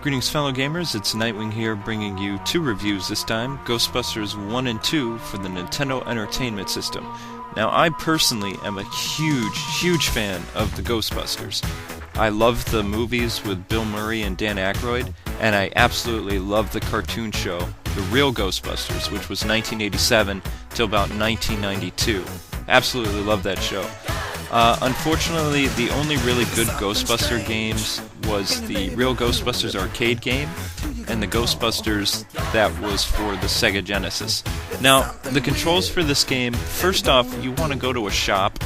Greetings fellow gamers, it's Nightwing here bringing you two reviews this time, Ghostbusters 1 and 2 for the Nintendo Entertainment System. Now I personally am a huge fan of the Ghostbusters. I love the movies with Bill Murray and Dan Aykroyd, and I absolutely love the cartoon show, The Real Ghostbusters, which was 1987 till about 1992. Absolutely love that show. Unfortunately, the only really good Ghostbuster games was the Real Ghostbusters arcade game and the Ghostbusters that was for the Sega Genesis. Now, the controls for this game, first off, you want to go to a shop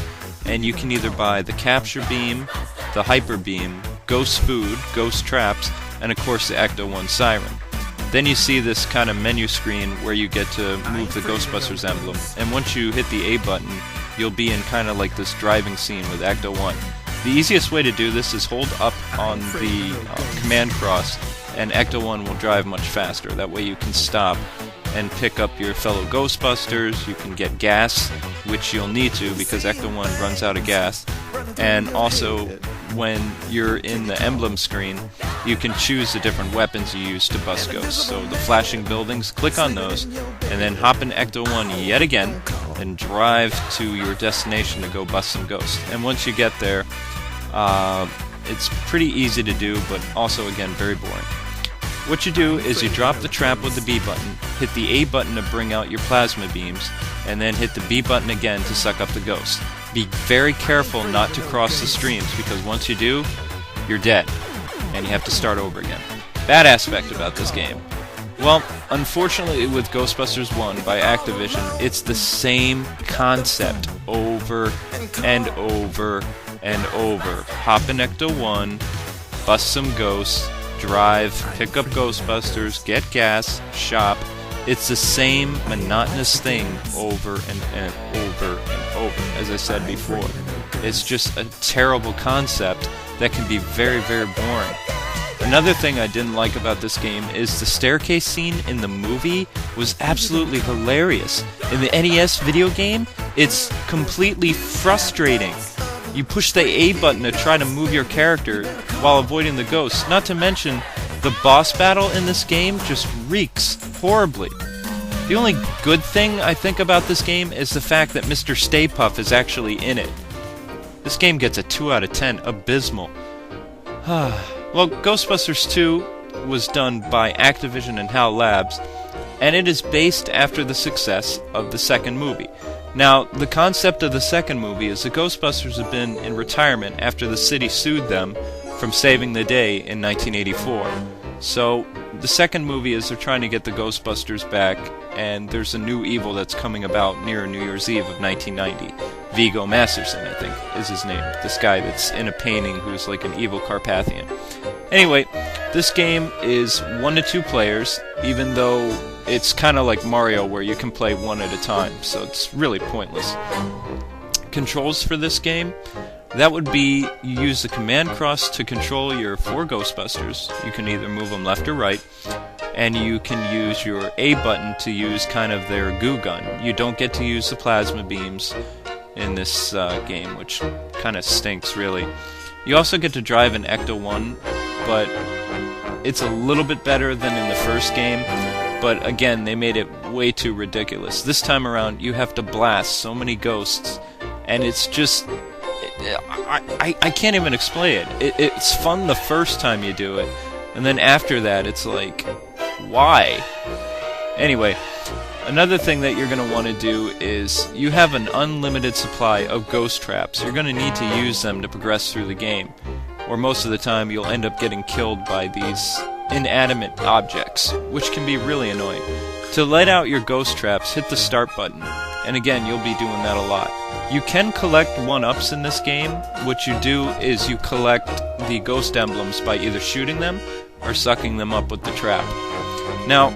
and you can either buy the Capture Beam, the Hyper Beam, Ghost Food, Ghost Traps, and of course the Ecto-1 Siren. Then you see this kind of menu screen where you get to move the Ghostbusters emblem, and once you hit the A button, you'll be in kind of like this driving scene with Ecto-1. The easiest way to do this is hold up on the command cross, and Ecto-1 will drive much faster. That way you can stop and pick up your fellow Ghostbusters, you can get gas, which you'll need to because Ecto-1 runs out of gas, and also when you're in the emblem screen, you can choose the different weapons you use to bust ghosts. So the flashing buildings, click on those, and then hop in Ecto-1 yet again, and drive to your destination to go bust some ghosts. And once you get there, it's pretty easy to do, but also, again, very boring. What you do is you drop the trap with the B button, hit the A button to bring out your plasma beams, and then hit the B button again to suck up the ghost. Be very careful not to cross the streams, because once you do, you're dead, and you have to start over again. Bad aspect about this game. Well, unfortunately with Ghostbusters 1 by Activision, it's the same concept over and over and over. Hop in Ecto-1, bust some ghosts, drive, pick up Ghostbusters, get gas, shop. It's the same monotonous thing over and over and over, as I said before. It's just a terrible concept that can be very boring. Another thing I didn't like about this game is the staircase scene in the movie was absolutely hilarious. In the NES video game, it's completely frustrating. You push the A button to try to move your character while avoiding the ghosts. Not to mention, the boss battle in this game just reeks horribly. The only good thing I think about this game is the fact that Mr. Stay Puft is actually in it. This game gets a 2 out of 10, abysmal. Well, Ghostbusters 2 was done by Activision and HAL Labs, and it is based after the success of the second movie. Now, the concept of the second movie is the Ghostbusters have been in retirement after the city sued them from saving the day in 1984. So, the second movie is they're trying to get the Ghostbusters back, and there's a new evil that's coming about near New Year's Eve of 1990. Viggo Masterson, I think, is his name. This guy that's in a painting who's like an evil Carpathian. Anyway, this game is 1 to 2 players, even though it's kind of like Mario where you can play one at a time, so it's really pointless. Controls for this game, that would be you use the command cross to control your 4 Ghostbusters. You can either move them left or right, and you can use your A button to use kind of their goo gun. You don't get to use the plasma beams in this game, which kind of stinks, really. You also get to drive an Ecto-1, but it's a little bit better than in the first game, but again, they made it way too ridiculous. This time around, you have to blast so many ghosts, and it's just... I can't even explain it. It's fun the first time you do it, and then after that, it's like, why? Anyway, another thing that you're going to want to do is you have an unlimited supply of ghost traps. You're going to need to use them to progress through the game, or most of the time you'll end up getting killed by these inanimate objects, which can be really annoying. To let out your ghost traps, hit the start button, and again, you'll be doing that a lot. You can collect 1-ups in this game. What you do is you collect the ghost emblems by either shooting them or sucking them up with the trap. Now,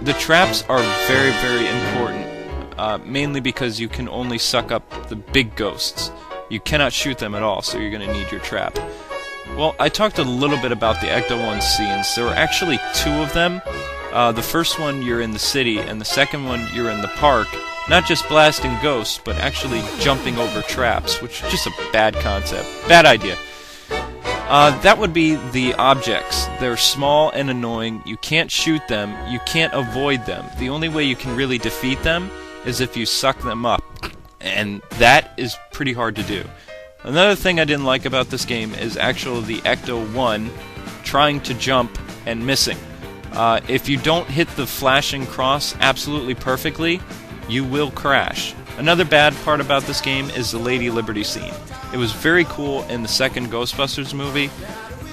the traps are very important, mainly because you can only suck up the big ghosts. You cannot shoot them at all, so you're going to need your trap. Well, I talked a little bit about the Ecto-1 scenes. There were actually 2 of them. The first one, you're in the city, and the second one, you're in the park. Not just blasting ghosts, but actually jumping over traps, which is just a bad concept. Bad idea. That would be the objects. They're small and annoying. You can't shoot them. You can't avoid them. The only way you can really defeat them is if you suck them up. And that is pretty hard to do. Another thing I didn't like about this game is actually the Ecto-1 trying to jump and missing. If you don't hit the flashing cross absolutely perfectly, you will crash. Another bad part about this game is the Lady Liberty scene. It was very cool in the second Ghostbusters movie,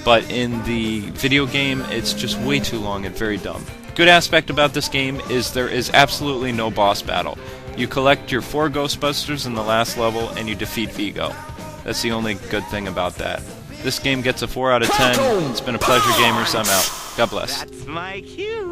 but in the video game, it's just way too long and very dumb. Good aspect about this game is there is absolutely no boss battle. You collect your 4 Ghostbusters in the last level, and you defeat Vigo. That's the only good thing about that. This game gets a 4 out of 10. It's been a pleasure, gamers. I'm out. God bless. That's my cue.